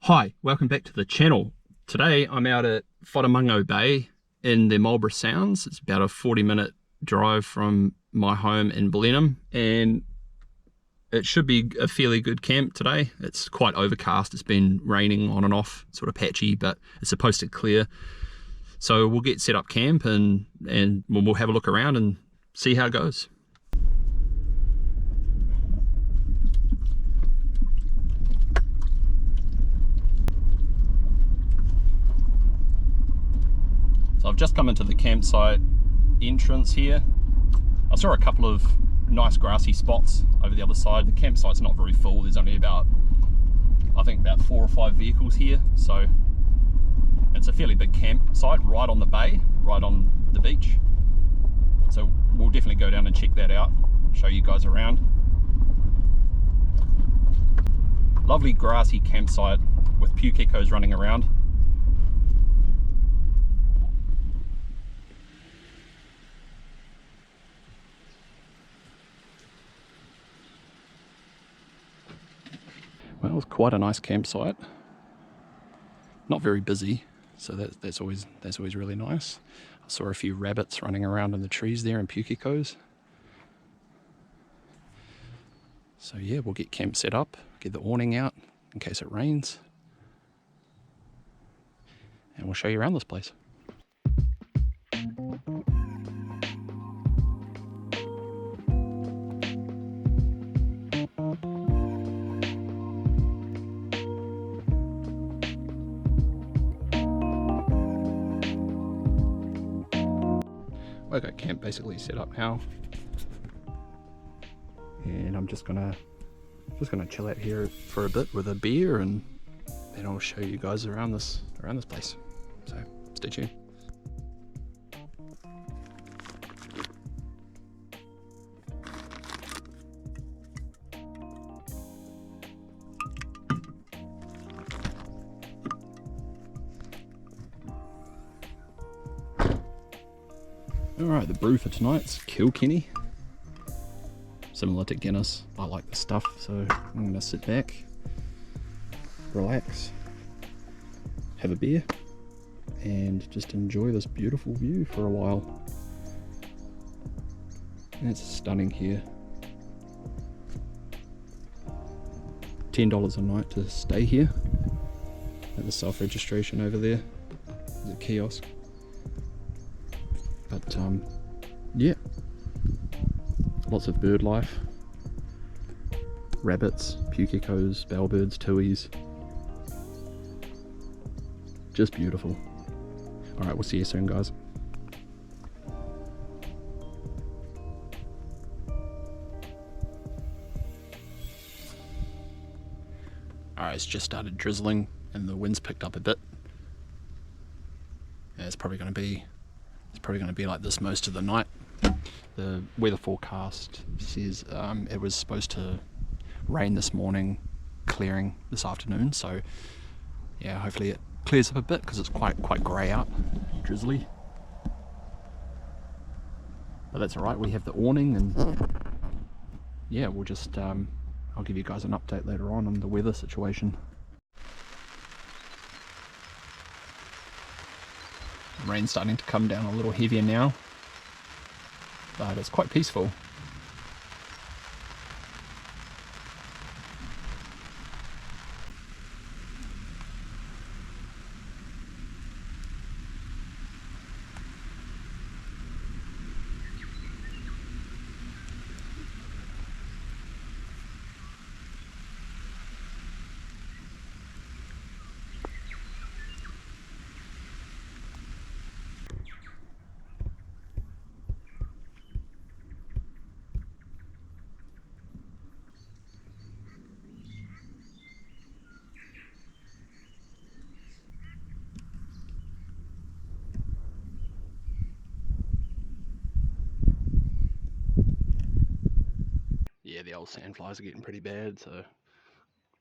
Hi, welcome back to the channel. Today I'm out at Whatamango Bay in the Marlborough Sounds. It's about a 40-minute drive from my home in Blenheim, and it should be a fairly good camp today. It's quite overcast, it's been raining on and off, sort of patchy, but it's supposed to clear. So we'll get set up camp and we'll have a look around and see how it goes. So I've just come into the campsite entrance here. I saw a couple of nice grassy spots over the other side. The campsite's not very full. There's only about, I think about 4 or 5 vehicles here. So it's a fairly big campsite right on the bay, right on the beach. So we'll definitely go down and check that out, show you guys around. Lovely grassy campsite with puke geckos running around. Well, it's quite a nice campsite. Not very busy, so that's always really nice. I saw a few rabbits running around in the trees there and puke geckos. So yeah, we'll get camp set up, get the awning out in case it rains, and we'll show you around this place. I've got camp basically set up now, and I'm just gonna chill out here for a bit with a beer, and then I'll show you guys around this place. So stay tuned. Alright, the brew for tonight's Kilkenny. Similar to Guinness. I like this stuff, so I'm going to sit back, relax, have a beer, and just enjoy this beautiful view for a while. And it's stunning here. $10 a night to stay here at the self-registration over there. There's a kiosk. But yeah, lots of bird life, rabbits, puke geckos, bellbirds, tuis, just beautiful. Alright, we'll see you soon, guys. Alright, it's just started drizzling and the wind's picked up a bit. Yeah, it's probably going to be like this most of the night. The weather forecast says it was supposed to rain this morning, clearing this afternoon, so yeah, hopefully it clears up a bit because it's quite grey out, drizzly. But that's alright, we have the awning, and yeah, we'll just I'll give you guys an update later on the weather situation. The rain's starting to come down a little heavier now, but it's quite peaceful. Yeah, the old sandflies are getting pretty bad, so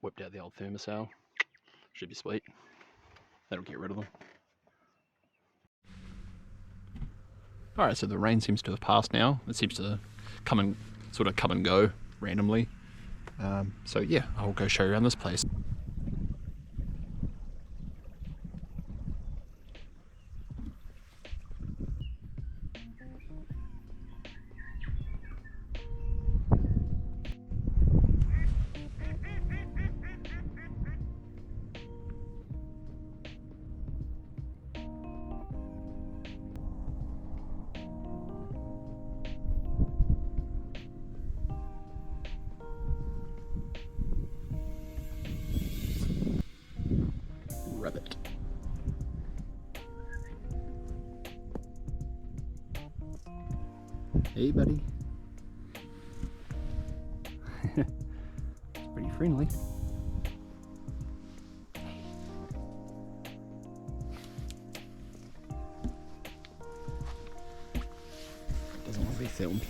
whipped out the old thermosol. Should be sweet. That'll get rid of them. Alright, so the rain seems to have passed now. It seems to come and go randomly. So yeah, I'll go show you around this place. Hey buddy. It's pretty friendly. Doesn't want to be filmed.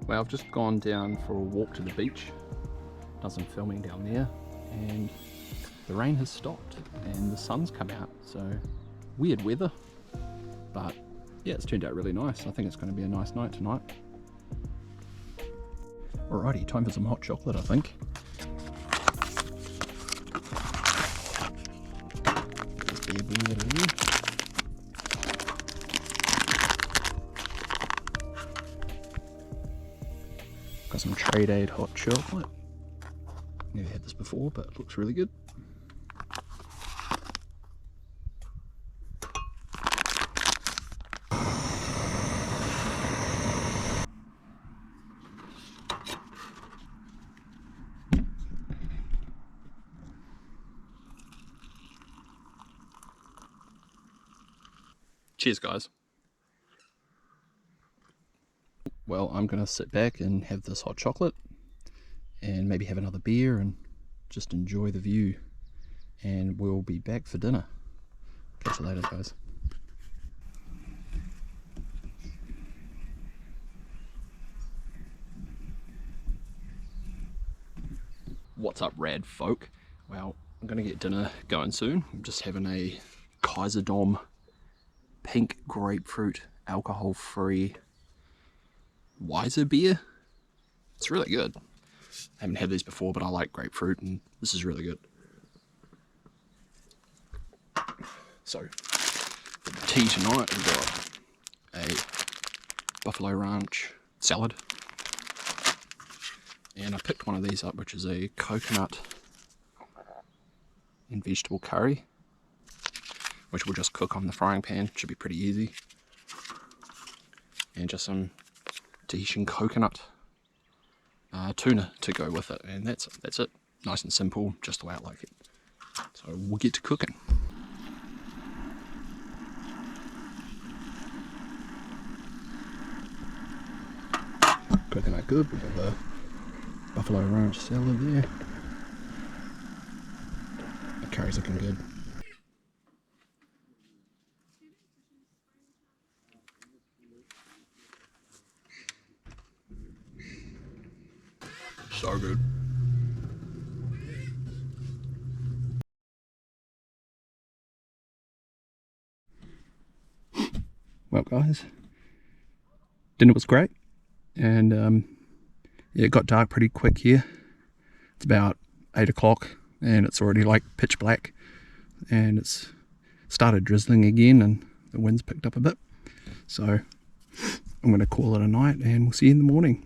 Well, I've just gone down for a walk to the beach, done some filming down there, and the rain has stopped and the sun's come out, so weird weather, but yeah, it's turned out really nice. I think it's going to be a nice night tonight. Alrighty, time for some hot chocolate, I think. This bad boy out of there. Got some Trade Aid hot chocolate. Never had this before, but it looks really good. Cheers, guys. Well, I'm going to sit back and have this hot chocolate and maybe have another beer and just enjoy the view. And we'll be back for dinner. Catch you later, guys. What's up, rad folk? Well, I'm going to get dinner going soon. I'm just having a Kaiserdom pink grapefruit alcohol-free Weiser beer. It's really good. I haven't had these before, but I like grapefruit and this is really good. So, for the tea tonight, we've got a Buffalo Ranch salad. And I picked one of these up, which is a coconut and vegetable curry, which we'll just cook on the frying pan. Should be pretty easy. And just some Tahitian coconut tuna to go with it, and that's it. Nice and simple, just the way I like it. So we'll get to cooking. Cooking out good. We've got the Buffalo Ranch salad there. The curry's looking good. So good. Well, guys, dinner was great, and yeah, it got dark pretty quick here. It's about 8 o'clock, and it's already like pitch black, and it's started drizzling again, and the wind's picked up a bit. So I'm going to call it a night, and we'll see you in the morning.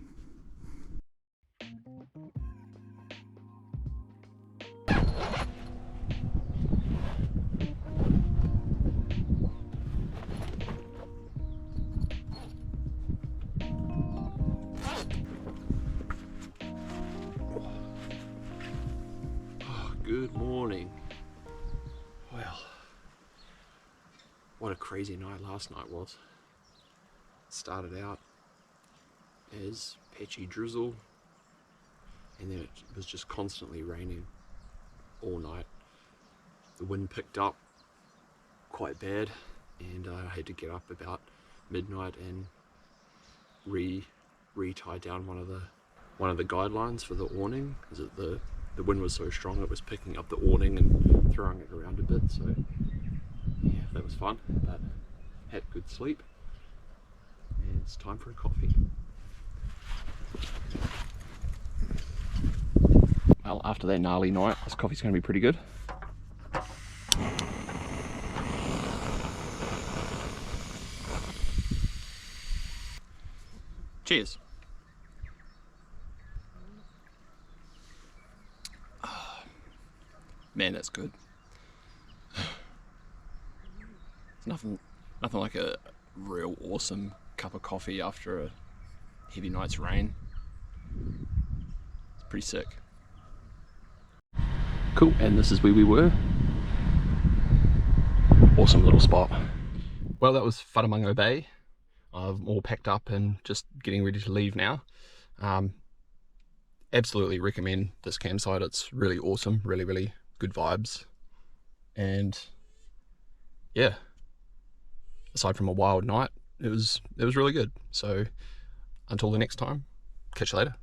Good morning. Well, what a crazy night last night was. It started out as patchy drizzle, and then it was just constantly raining all night. The wind picked up quite bad, and I had to get up about midnight and re-tie down one of the guidelines for the awning, because the wind was so strong it was picking up the awning and throwing it around a bit. So yeah, that was fun, but had good sleep, and it's time for a coffee. Well, after that gnarly night, this coffee's going to be pretty good. Cheers. Man, that's good. There's Nothing like a real awesome cup of coffee after a heavy night's rain. It's pretty sick. Cool, and this is where we were. Awesome little spot. Well, that was Whatamango Bay. I'm all packed up and just getting ready to leave now. Absolutely recommend this campsite. It's really awesome, really good vibes. And yeah, aside from a wild night, it was really good. So until the next time, catch you later.